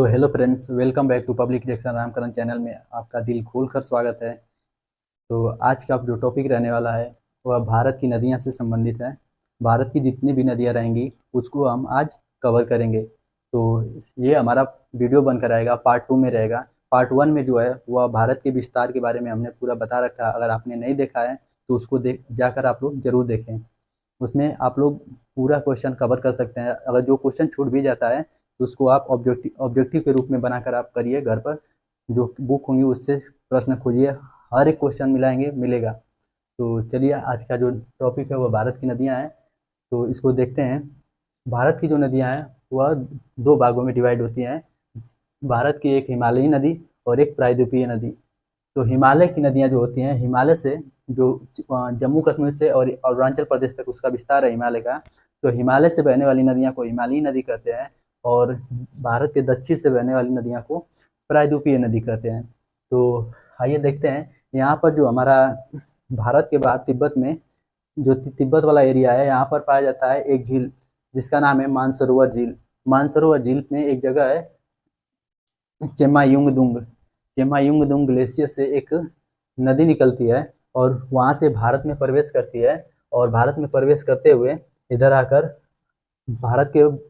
तो hello friends, welcome back to public reaction Ramkaran channel में आपका दिल खोलकर स्वागत है। तो आज का जो टॉपिक रहने वाला है वह भारत की नदियां से संबंधित है। भारत की जितनी भी नदियां रहेंगी उसको हम आज कवर करेंगे। तो ये हमारा वीडियो बनकर आएगा, पार्ट 2 में रहेगा। पार्ट 1 में जो है वह भारत के विस्तार के बारे में हमने पूरा बता रखा है। अगर आपने नहीं देखा है तो उसको देख जाकर आप लोग जरूर देखें। उसमें आप लोग पूरा क्वेश्चन कवर कर सकते हैं। अगर जो क्वेश्चन छूट भी जाता है तो उसको आप ऑब्जेक्टिव के रूप में बनाकर आप करिए घर पर। जो बुक होंगी उससे प्रश्न खोजिए, हर एक क्वेश्चन मिलाएंगे मिलेगा। तो चलिए, आज का जो टॉपिक है वह भारत की नदियाँ हैं। तो इसको देखते हैं। भारत की जो नदियाँ हैं वह दो भागों में डिवाइड होती हैं। भारत की एक हिमालयी नदी और एक प्रायद्वीपीय नदी। तो हिमालय की नदियाँ जो होती हैं, हिमालय से जो जम्मू कश्मीर से और अरुणाचल प्रदेश तक उसका विस्तार है हिमालय का। तो हिमालय से बहने वाली नदियाँ को हिमालयी नदी कहते हैं और भारत के दक्षिण से बहने वाली नदियाँ को प्रायद्वीपीय नदी कहते हैं। तो आइए देखते हैं। यहाँ पर जो हमारा भारत के बाद तिब्बत में जो तिब्बत वाला एरिया है, यहाँ पर पाया जाता है एक झील जिसका नाम है मानसरोवर झील। मानसरोवर झील में एक जगह है चेमायुंगदुंग। चेमायुंगदुंग ग्लेशियर से एक नदी निकलती है और वहाँ से भारत में प्रवेश करती है। और भारत में प्रवेश करते हुए इधर आकर भारत के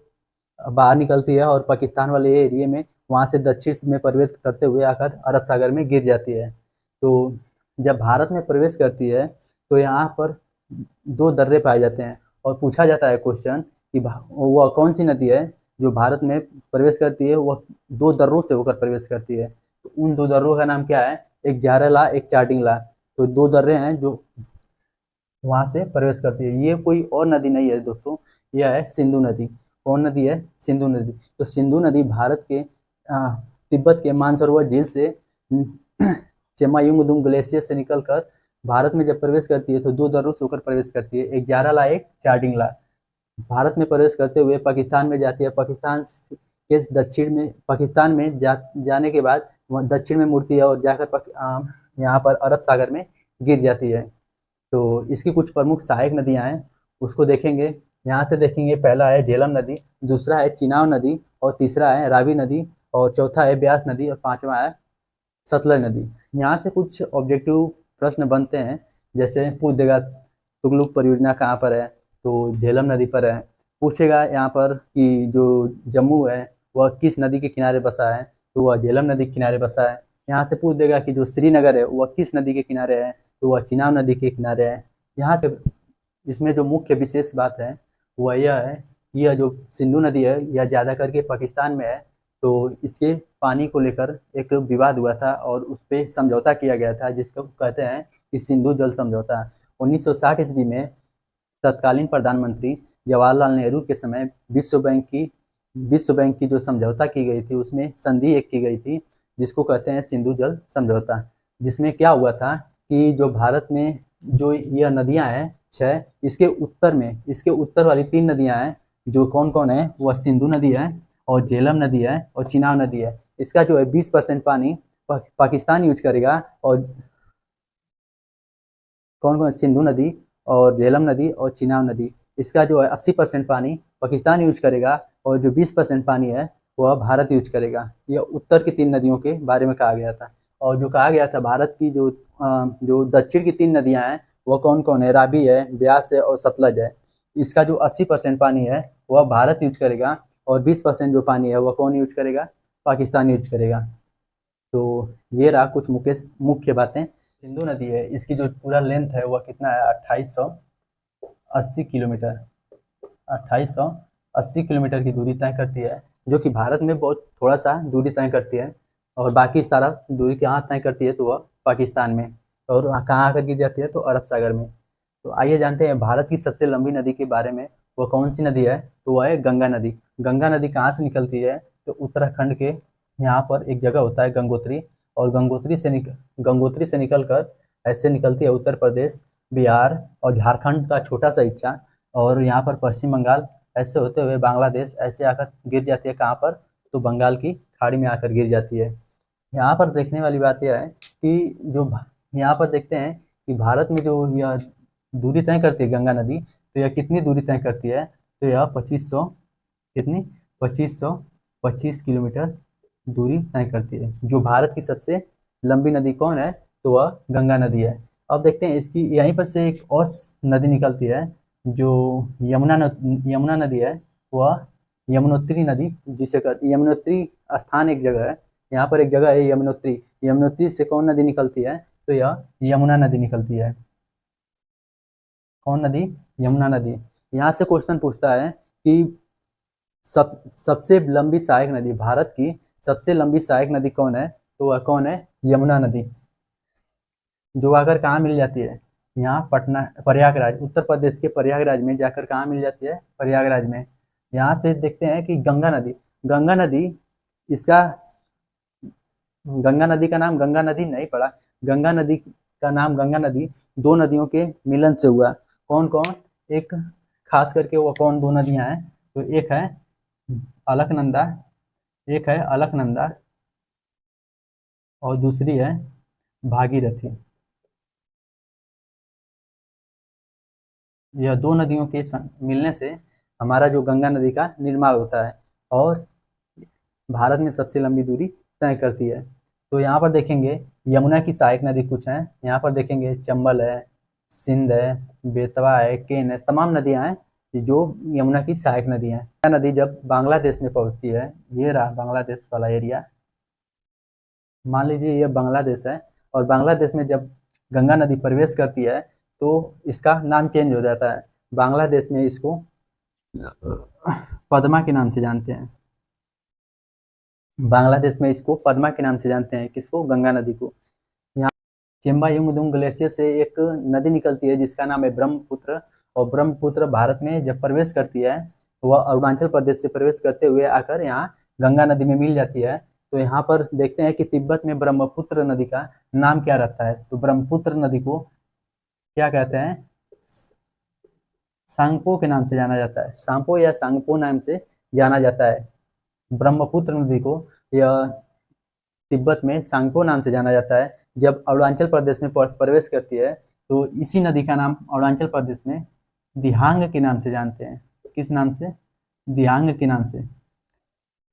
बाहर निकलती है और पाकिस्तान वाले एरिया में वहाँ से दक्षिण में प्रवेश करते हुए आकर अरब सागर में गिर जाती है। तो जब भारत में प्रवेश करती है तो यहाँ पर दो दर्रे पाए जाते हैं और पूछा जाता है क्वेश्चन कि वह कौन सी नदी है जो भारत में प्रवेश करती है, वह दो दर्रों से होकर प्रवेश करती है। तो उन दो दर्रों का नाम क्या है? एक जारला, एक चाटिंगला। तो दो दर्रे हैं जो वहां से प्रवेश करती है। ये कोई और नदी नहीं है दोस्तों, यह है सिंधु नदी। कौन नदी है? सिंधु नदी। तो सिंधु नदी भारत के तिब्बत के मानसरोवर झील से चेमायुंगदुंग ग्लेशियर से निकलकर भारत में जब प्रवेश करती है तो दो दर्रों से होकर प्रवेश करती है, एक जाराला, एक चाटिंगला। भारत में प्रवेश करते हुए पाकिस्तान में जाती है। पाकिस्तान के दक्षिण में, पाकिस्तान में जाने के बाद वह दक्षिण में मुड़ती है और जाकर यहाँ पर अरब सागर में गिर जाती है। तो इसकी कुछ प्रमुख सहायक नदियां हैं, उसको देखेंगे। यहाँ से देखेंगे, पहला है झेलम नदी, दूसरा है चिनाब नदी, और तीसरा है रावी नदी, और चौथा है ब्यास नदी, और पांचवा है सतलज नदी। यहाँ से कुछ ऑब्जेक्टिव प्रश्न बनते हैं, जैसे पूछ देगा तुगलक परियोजना कहाँ पर है, तो झेलम नदी पर है। पूछेगा यहाँ पर कि जो जम्मू है वह किस नदी के किनारे बसा है, तो वह झेलम नदी के किनारे बसा है। यहाँ से पूछ देगा कि जो श्रीनगर है वह किस नदी के किनारे है, तो वह चिनाब नदी के किनारे है। यहाँ से इसमें जो मुख्य विशेष बात है वह यह है कि यह जो सिंधु नदी है यह ज़्यादा करके पाकिस्तान में है। तो इसके पानी को लेकर एक विवाद हुआ था और उस पर समझौता किया गया था, जिसको कहते हैं कि सिंधु जल समझौता। 1960 ईस्वी में तत्कालीन प्रधानमंत्री जवाहरलाल नेहरू के समय विश्व बैंक की जो समझौता की गई थी उसमें संधि एक की गई थी, जिसको कहते हैं सिंधु जल समझौता। जिसमें क्या हुआ था कि जो भारत में जो यह नदियां हैं छह, इसके उत्तर वाली तीन नदियां हैं, जो कौन कौन है, वह सिंधु नदी है और झेलम नदी है और चिनाब नदी है। इसका जो है 20% पानी पाकिस्तान यूज करेगा। और कौन कौन? सिंधु नदी और झेलम नदी और चिनाब नदी। इसका जो है 80% पानी पाकिस्तान यूज करेगा और जो 20% पानी है वह भारत यूज करेगा। यह उत्तर की तीन नदियों के बारे में कहा गया था। और जो कहा गया था भारत की जो दक्षिण की तीन नदियां हैं वह कौन कौन है? रावी है, ब्यास है और सतलज है। इसका जो 80% पानी है वह भारत यूज करेगा और 20% जो पानी है वह कौन यूज करेगा? पाकिस्तान यूज करेगा। तो ये रहा कुछ मुख्य मुख्य बातें। सिंधु नदी है, इसकी जो पूरा लेंथ है वह कितना है? 2880 किलोमीटर। 2880 किलोमीटर की दूरी तय करती है, जो कि भारत में बहुत थोड़ा सा दूरी तय करती है। और बाकी सारा दूरी कहाँ तय करती है? तो वह पाकिस्तान में। और कहाँ आकर गिर जाती है? तो अरब सागर में। तो आइए जानते हैं भारत की सबसे लंबी नदी के बारे में। वह कौन सी नदी है? तो वह है गंगा नदी। गंगा नदी कहाँ से निकलती है? तो उत्तराखंड के यहाँ पर एक जगह होता है गंगोत्री, और गंगोत्री से निकलकर ऐसे निकलती है उत्तर प्रदेश, बिहार और झारखंड का छोटा सा हिस्सा, और यहाँ पर पश्चिम बंगाल, ऐसे होते हुए बांग्लादेश, ऐसे आकर गिर जाती है कहाँ पर? तो बंगाल की खाड़ी में आकर गिर जाती है। यहाँ पर देखने वाली बात यह है कि यहाँ पर देखते हैं कि भारत में जो यह दूरी तय करती है गंगा नदी, तो यह कितनी दूरी तय करती है? तो यह 2500 कितनी 2525 किलोमीटर दूरी तय करती है। जो भारत की सबसे लंबी नदी कौन है, तो वह गंगा नदी है। अब देखते हैं इसकी यहीं पर से एक और नदी निकलती है जो यमुना नदी है, वह यमुनोत्री नदी जिसे कहते यमुनोत्री स्थान एक जगह है, यहाँ पर एक जगह है यमुनोत्री। यमुनोत्री से कौन नदी निकलती है, तो यह यमुना नदी निकलती है। कौन नदी, यमुना नदी। यहाँ से क्वेश्चन पूछता है कि सबसे लंबी सहायक नदी, भारत की सबसे लंबी सहायक नदी कौन है, तो वह कौन है, यमुना नदी। जो आकर कहाँ मिल जाती है, यहाँ पटना, प्रयागराज, उत्तर प्रदेश के प्रयागराज में जाकर कहाँ मिल जाती है, प्रयागराज में। यहाँ से देखते हैं कि गंगा नदी इसका, गंगा नदी का नाम गंगा नदी नहीं पड़ा, गंगा नदी का नाम गंगा नदी दो नदियों के मिलन से हुआ। कौन कौन, एक खास करके वो कौन दो नदियां हैं, तो एक है अलकनंदा, एक है अलकनंदा और दूसरी है भागीरथी। यह दो नदियों के मिलने से हमारा जो गंगा नदी का निर्माण होता है और भारत में सबसे लंबी दूरी तय करती है। तो यहाँ पर देखेंगे यमुना की सहायक नदी कुछ हैं, यहाँ पर देखेंगे चंबल है, सिंध है, बेतवा है, केन है, तमाम नदियाँ हैं जो यमुना की सहायक नदी हैं। यह नदी जब बांग्लादेश में पहुँचती है, ये रहा बांग्लादेश वाला एरिया, मान लीजिए ये बांग्लादेश है, और बांग्लादेश में जब गंगा नदी प्रवेश करती है तो इसका नाम चेंज हो जाता है। बांग्लादेश में इसको पद्मा के नाम से जानते हैं, बांग्लादेश में इसको पद्मा के नाम से जानते हैं, किसको, गंगा नदी को। यहाँ चेम्बा-युंगदुंग ग्लेशियर से एक नदी निकलती है जिसका नाम है ब्रह्मपुत्र, और ब्रह्मपुत्र भारत में जब प्रवेश करती है, वह अरुणाचल प्रदेश से प्रवेश करते हुए आकर यहाँ गंगा नदी में मिल जाती है। तो यहाँ पर देखते हैं कि तिब्बत में ब्रह्मपुत्र नदी का नाम क्या रहता है, तो ब्रह्मपुत्र नदी को क्या कहते हैं, सांगपो के नाम से जाना जाता है, सांपो या सांगपो नाम से जाना जाता है। ब्रह्मपुत्र नदी को यह तिब्बत में सांगपो नाम से जाना जाता है। जब अरुणाचल प्रदेश में प्रवेश करती है तो इसी नदी का नाम अरुणाचल प्रदेश में दिहांग के नाम से जानते हैं। किस नाम से, दिहांग के नाम से।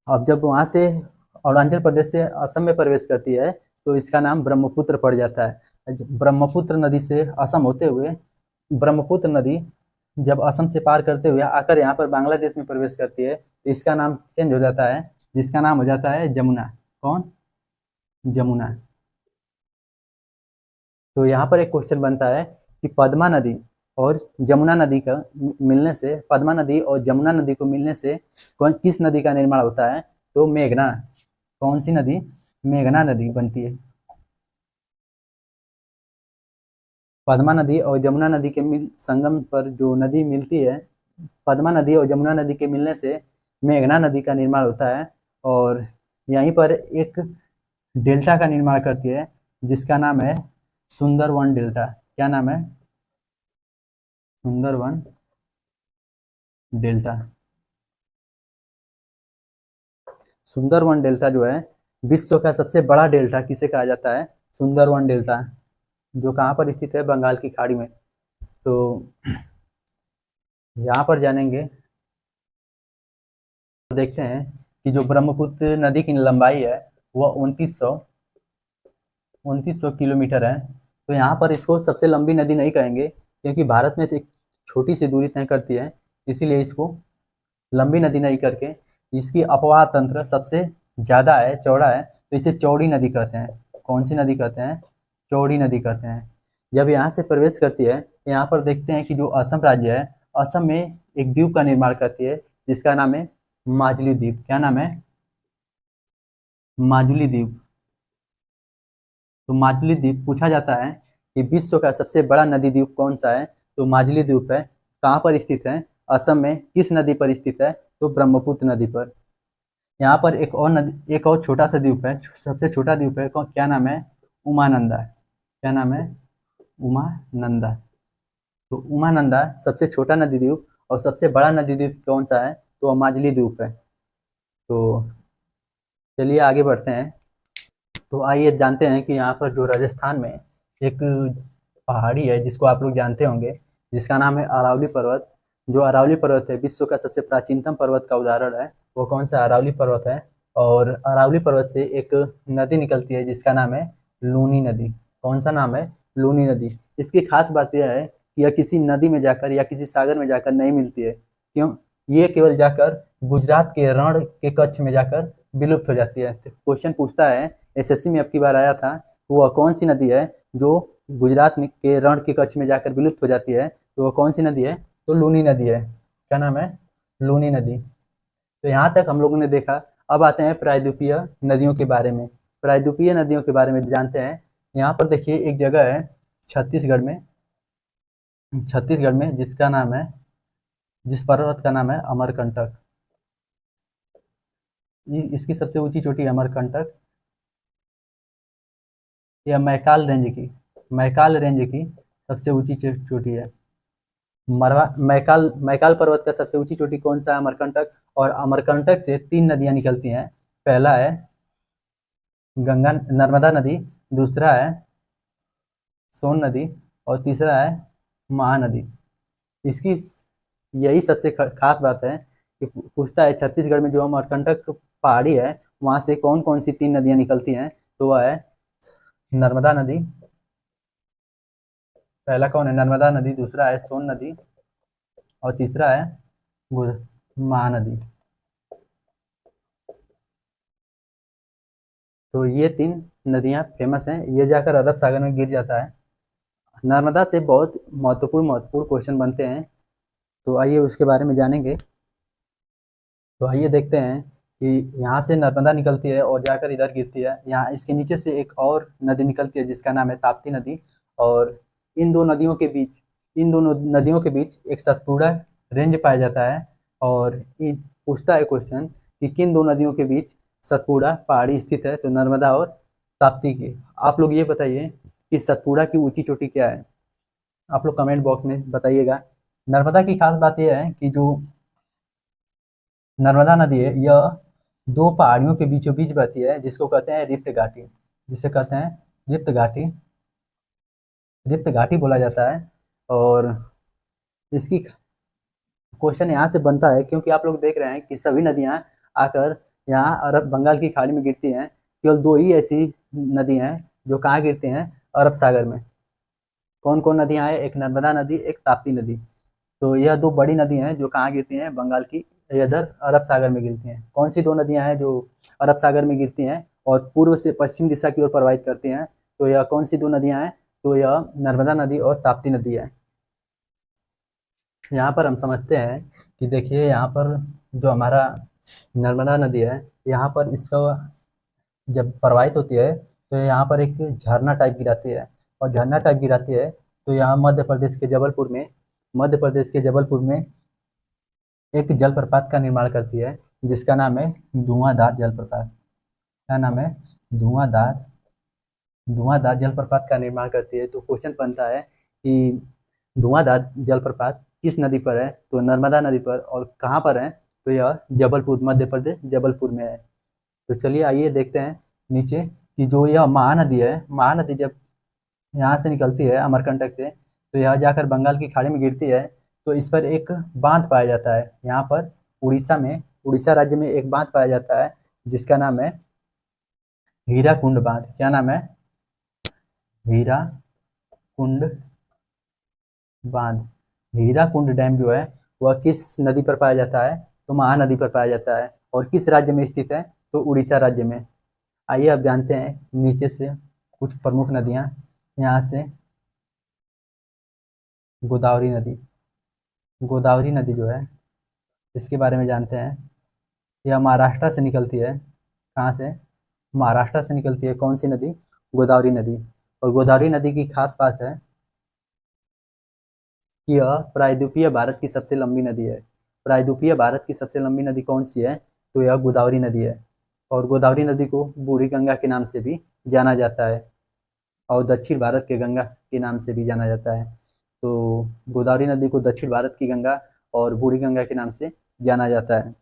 अब जब वहाँ से अरुणाचल प्रदेश से असम में प्रवेश करती है तो इसका नाम ब्रह्मपुत्र पड़ जाता है। ब्रह्मपुत्र नदी से असम होते हुए ब्रह्मपुत्र नदी जब असम से पार करते हुए आकर यहाँ पर बांग्लादेश में प्रवेश करती है तो इसका नाम चेंज हो जाता है, जिसका नाम हो जाता है जमुना। कौन, जमुना। तो यहाँ पर एक क्वेश्चन बनता है कि पद्मा नदी और जमुना नदी का मिलने से, पद्मा नदी और जमुना नदी को मिलने से किस नदी का निर्माण होता है, तो मेघना। कौन सी नदी, मेघना नदी बनती है। पद्मा नदी और जमुना नदी के संगम पर जो नदी मिलती है, पद्मा नदी और जमुना नदी के मिलने से मेघना नदी का निर्माण होता है, और यहीं पर एक डेल्टा का निर्माण करती है जिसका नाम है सुंदरवन डेल्टा। क्या नाम है, सुंदरवन डेल्टा। सुंदरवन डेल्टा जो है विश्व का सबसे बड़ा डेल्टा किसे कहा जाता है, सुंदरवन डेल्टा, जो कहाँ पर स्थित है, बंगाल की खाड़ी में। तो यहाँ पर जानेंगे, देखते हैं कि जो ब्रह्मपुत्र नदी की लंबाई है वह 2900 किलोमीटर है। तो यहाँ पर इसको सबसे लंबी नदी नहीं कहेंगे क्योंकि भारत में तो एक छोटी सी दूरी तय करती है, इसीलिए इसको लंबी नदी नहीं करके इसकी अपवाह तंत्र सबसे ज़्यादा है, चौड़ा है, तो इसे चौड़ी नदी कहते हैं। कौन सी नदी कहते हैं, चौड़ी नदी कहते हैं। जब यहाँ से प्रवेश करती है, यहाँ पर देखते हैं कि जो असम राज्य है, असम में एक द्वीप का निर्माण करती है जिसका नाम है माजुली द्वीप। क्या नाम है, माजुली द्वीप। तो माजुली द्वीप पूछा जाता है कि विश्व का सबसे बड़ा नदी द्वीप कौन सा है, तो माजुली द्वीप है। कहाँ पर स्थित है, असम में। किस नदी पर स्थित है, तो ब्रह्मपुत्र नदी पर। यहाँ पर एक और नदी, एक और छोटा सा द्वीप है, सबसे छोटा द्वीप है, क्या नाम है, उमानंदा। क्या नाम है, उमानंदा। तो उमानंदा सबसे छोटा नदी द्वीप, और सबसे बड़ा नदी द्वीप कौन सा है, तो माजुली द्वीप है। तो चलिए आगे बढ़ते हैं। तो आइए जानते हैं कि यहाँ पर जो राजस्थान में एक पहाड़ी है जिसको आप लोग जानते होंगे, जिसका नाम है अरावली पर्वत। जो अरावली पर्वत है विश्व का सबसे प्राचीनतम पर्वत का उदाहरण है। वो कौन सा अरावली पर्वत है, और अरावली पर्वत से एक नदी निकलती है जिसका नाम है लूनी नदी। कौन सा नाम है? लूनी नदी। इसकी खास बात यह है कि यह किसी नदी में जाकर या किसी सागर में जाकर नहीं मिलती है। क्यों? ये केवल जाकर गुजरात के रण के कच्छ में जाकर विलुप्त हो जाती है। तो क्वेश्चन पूछता है, एसएससी में अब की बार आया था, वह कौन सी नदी है जो गुजरात में के रण के कच्छ में जाकर विलुप्त हो जाती है? तो वह कौन सी नदी है? तो लूनी नदी है। क्या नाम है? लूनी नदी। तो यहाँ तक हम लोगों ने देखा। अब आते हैं प्रायद्वीपीय नदियों के बारे में। प्रायद्वीपीय नदियों के बारे में जानते हैं। यहाँ पर देखिए एक जगह है छत्तीसगढ़ में, जिसका नाम है, जिस पर्वत का नाम है अमरकंटक। इसकी सबसे ऊंची चोटी है अमरकंटक। यह मैकाल रेंज की सबसे ऊंची चोटी है। मरवा मैकाल मैकाल पर्वत का सबसे ऊंची चोटी कौन सा है? अमरकंटक। और अमरकंटक से 3 नदियां निकलती हैं। पहला है गंगा नर्मदा नदी, दूसरा है सोन नदी और तीसरा है महानदी। इसकी यही सबसे खास बात है कि पूछता है छत्तीसगढ़ में जो अमरकंटक पहाड़ी है वहां से कौन कौन सी 3 नदियां निकलती हैं? तो वह है नर्मदा नदी। पहला कौन है? नर्मदा नदी, दूसरा है सोन नदी और तीसरा है महानदी। तो ये 3 नदियां फेमस हैं। ये जाकर अरब सागर में गिर जाता है। नर्मदा से बहुत महत्वपूर्ण क्वेश्चन बनते हैं। तो आइए उसके बारे में जानेंगे। तो आइए देखते हैं कि यहाँ से नर्मदा निकलती है और जाकर इधर गिरती है। यहाँ इसके नीचे से एक और नदी निकलती है जिसका नाम है ताप्ती नदी। और इन दोनों नदियों के बीच एक सतपुड़ा रेंज पाया जाता है। और पूछता है क्वेश्चन कि किन दो नदियों के बीच सतपुड़ा पहाड़ी स्थित है? तो नर्मदा और ताप्ती की। आप लोग ये बताइए कि सतपुड़ा की ऊंची चोटी क्या है? आप लोग कमेंट बॉक्स में बताइएगा। नर्मदा की खास बात यह है कि जो नर्मदा नदी है यह 2 पहाड़ियों के बीचों बीच बहती है जिसको कहते हैं रिफ्ट घाटी, जिसे कहते हैं रिफ्ट घाटी, रिफ्ट घाटी बोला जाता है। और इसकी क्वेश्चन यहाँ से बनता है क्योंकि आप लोग देख रहे हैं कि सभी नदियाँ आकर यहाँ अरब बंगाल की खाड़ी में गिरती हैं। केवल 2 ही ऐसी नदी हैं जो कहाँ गिरती हैं? अरब सागर में। कौन कौन नदियाँ हैं? एक नर्मदा नदी, एक ताप्ती नदी। तो यह 2 बड़ी नदी हैं जो कहाँ गिरती हैं? बंगाल की इधर अरब सागर में गिरती हैं। कौन सी 2 नदियां हैं जो अरब सागर में गिरती हैं और पूर्व से पश्चिम दिशा की ओर प्रवाहित करती हैं? तो यह कौन सी 2 नदियां हैं? तो यह नर्मदा नदी और ताप्ती नदी है। यहाँ पर हम समझते हैं कि देखिए यहाँ पर जो हमारा नर्मदा नदी है, यहाँ पर इसका जब प्रवाहित होती है तो यहाँ पर एक झरना टाइप गिराती है। और झरना टाइप गिराती है तो यहाँ मध्य प्रदेश के जबलपुर में एक जलप्रपात का निर्माण करती है जिसका नाम है धुआंधार जलप्रपात। क्या नाम है? धुआंधार धुआंधार जलप्रपात का निर्माण करती है। तो क्वेश्चन बनता है कि धुआंधार जलप्रपात किस नदी पर है? तो नर्मदा नदी पर। और कहाँ पर है? तो यह जबलपुर, मध्य प्रदेश जबलपुर में है। तो चलिए आइए देखते हैं नीचे कि जो यह महानदी है, महानदी जब यहाँ से निकलती है अमरकंटक से तो यह जाकर बंगाल की खाड़ी में गिरती है। तो इस पर एक बांध पाया जाता है। यहाँ पर उड़ीसा राज्य में एक बांध पाया जाता है जिसका नाम है हीराकुंड बांध। क्या नाम है? हीराकुंड बांध। हीराकुंड डैम जो है वह किस नदी पर पाया जाता है? तो महानदी पर पाया जाता है। और किस राज्य में स्थित है? तो उड़ीसा राज्य में। आइए अब जानते हैं नीचे से कुछ प्रमुख नदियाँ। यहाँ से गोदावरी नदी जो है इसके बारे में जानते हैं। यह महाराष्ट्र से निकलती है। कहाँ से? महाराष्ट्र से निकलती है। कौन सी नदी? गोदावरी नदी। और गोदावरी नदी की खास बात है कि यह प्रायद्वीपीय भारत की सबसे लंबी नदी है। प्रायद्वीपीय भारत की सबसे लंबी नदी कौन सी है? तो यह गोदावरी नदी है। और गोदावरी नदी को बूढ़ी गंगा के नाम से भी जाना जाता है और दक्षिण भारत के गंगा के नाम से भी जाना जाता है। तो गोदावरी नदी को दक्षिण भारत की गंगा और बूढ़ी गंगा के नाम से जाना जाता है।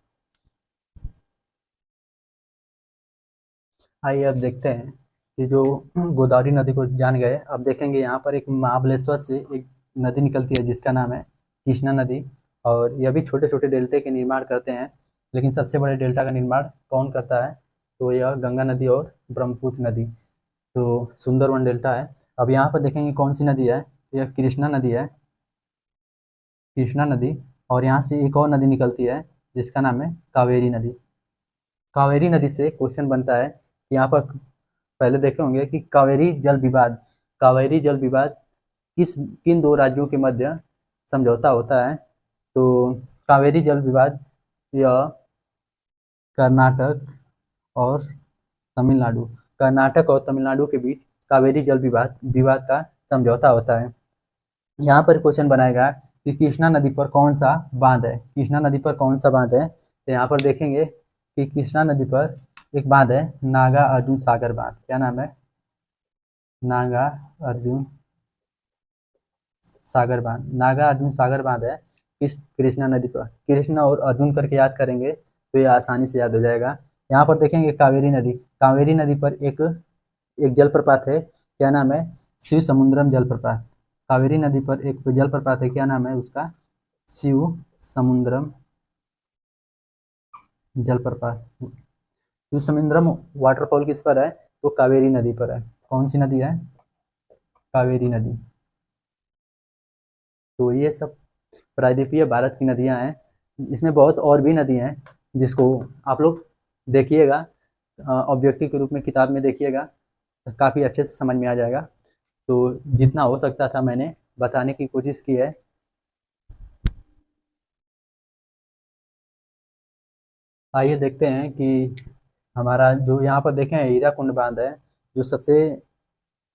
आइए अब देखते हैं कि जो गोदावरी नदी को जान गए, अब देखेंगे यहाँ पर एक महाबलेश्वर से एक नदी निकलती है जिसका नाम है कृष्णा नदी। और यह भी छोटे छोटे डेल्टे के निर्माण करते हैं। लेकिन सबसे बड़े डेल्टा का निर्माण कौन करता है? तो यह गंगा नदी और ब्रह्मपुत्र नदी, तो सुंदरवन डेल्टा है। अब यहाँ पर देखेंगे कौन सी नदी है, यह कृष्णा नदी है, कृष्णा नदी। और यहाँ से एक और नदी निकलती है जिसका नाम है कावेरी नदी। कावेरी नदी से क्वेश्चन बनता है, यहाँ पर पहले देखे होंगे कि कावेरी जल विवाद किन दो राज्यों के मध्य समझौता होता है। तो कावेरी जल विवाद यह कर्नाटक और तमिलनाडु, कर्नाटक और तमिलनाडु के बीच कावेरी जल विवाद का समझौता होता है। यहाँ पर क्वेश्चन बनाएगा कि कृष्णा नदी पर कौन सा बांध है, कृष्णा नदी पर कौन सा बांध है। तो यहाँ पर देखेंगे कि कृष्णा नदी पर एक बांध है, नागा अर्जुन सागर बांध। क्या नाम है? नागा अर्जुन सागर बांध। नागा अर्जुन सागर बांध है किस कृष्णा नदी पर। कृष्णा और अर्जुन करके याद करेंगे तो ये आसानी से याद हो जाएगा। यहाँ पर देखेंगे कावेरी नदी, कावेरी नदी पर एक जलप्रपात है, क्या नाम है? शिव समुद्रम जलप्रपात। कावेरी नदी पर एक जलप्रपात है, क्या नाम है उसका? शिव समुद्रम जलप्रपात। शिव समुद्रम वाटरफॉल किस पर है? तो कावेरी नदी पर है। कौन सी नदी है? कावेरी नदी। तो ये सब प्रायद्वीपीय भारत की नदियां हैं। इसमें बहुत और भी नदियां हैं जिसको आप लोग देखिएगा, ऑब्जेक्टिव के रूप में किताब में देखिएगा, काफ़ी अच्छे से समझ में आ जाएगा। तो जितना हो सकता था मैंने बताने की कोशिश की है। आइए देखते हैं कि हमारा जो यहाँ पर देखें हीराकुंड बांध है, जो सबसे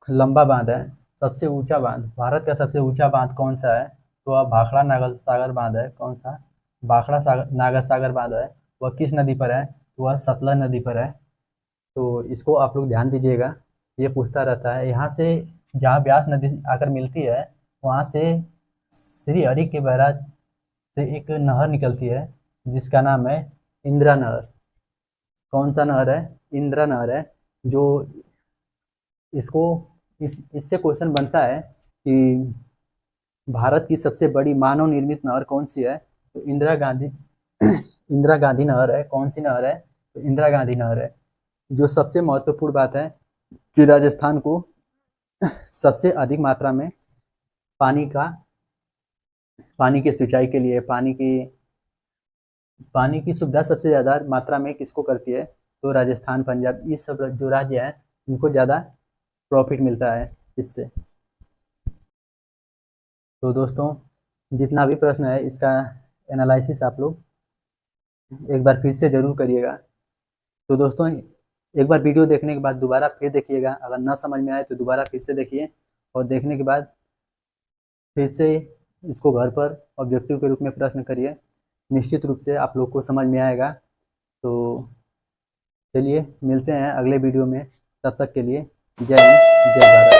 लंबा बांध है, सबसे ऊंचा बांध, भारत का सबसे ऊंचा बांध कौन सा है? तो वह भाखड़ा नागर सागर बांध है। कौन सा? भाखड़ा सागर नागर सागर बांध है। वह किस नदी पर है? वह सतलज नदी पर है। तो इसको आप लोग ध्यान दीजिएगा, ये पूछता रहता है। यहाँ से जहाँ ब्यास नदी आकर मिलती है, वहाँ से श्री हरि के बैराज से एक नहर निकलती है जिसका नाम है इंदिरा नहर। कौन सा नहर है? इंदिरा नहर है। जो इसको इससे क्वेश्चन बनता है कि भारत की सबसे बड़ी मानव निर्मित नहर कौन सी है? तो इंदिरा गांधी इंदिरा गांधी नहर है। कौन सी नहर है? तो इंदिरा गांधी नहर है। जो सबसे महत्वपूर्ण बात है कि राजस्थान को सबसे अधिक मात्रा में पानी की सिंचाई के लिए पानी की सुविधा सबसे ज़्यादा मात्रा में किसको करती है? तो राजस्थान, पंजाब, ये सब जो राज्य हैं इनको ज़्यादा प्रॉफिट मिलता है इससे। तो दोस्तों, जितना भी प्रश्न है इसका एनालिसिस आप लोग एक बार फिर से ज़रूर करिएगा। तो दोस्तों, एक बार वीडियो देखने के बाद दोबारा फिर देखिएगा, अगर ना समझ में आए तो दोबारा फिर से देखिए, और देखने के बाद फिर से इसको घर पर ऑब्जेक्टिव के रूप में प्रश्न करिए। निश्चित रूप से आप लोग को समझ में आएगा। तो चलिए मिलते हैं अगले वीडियो में, तब तक के लिए जय हिंद, जय भारत।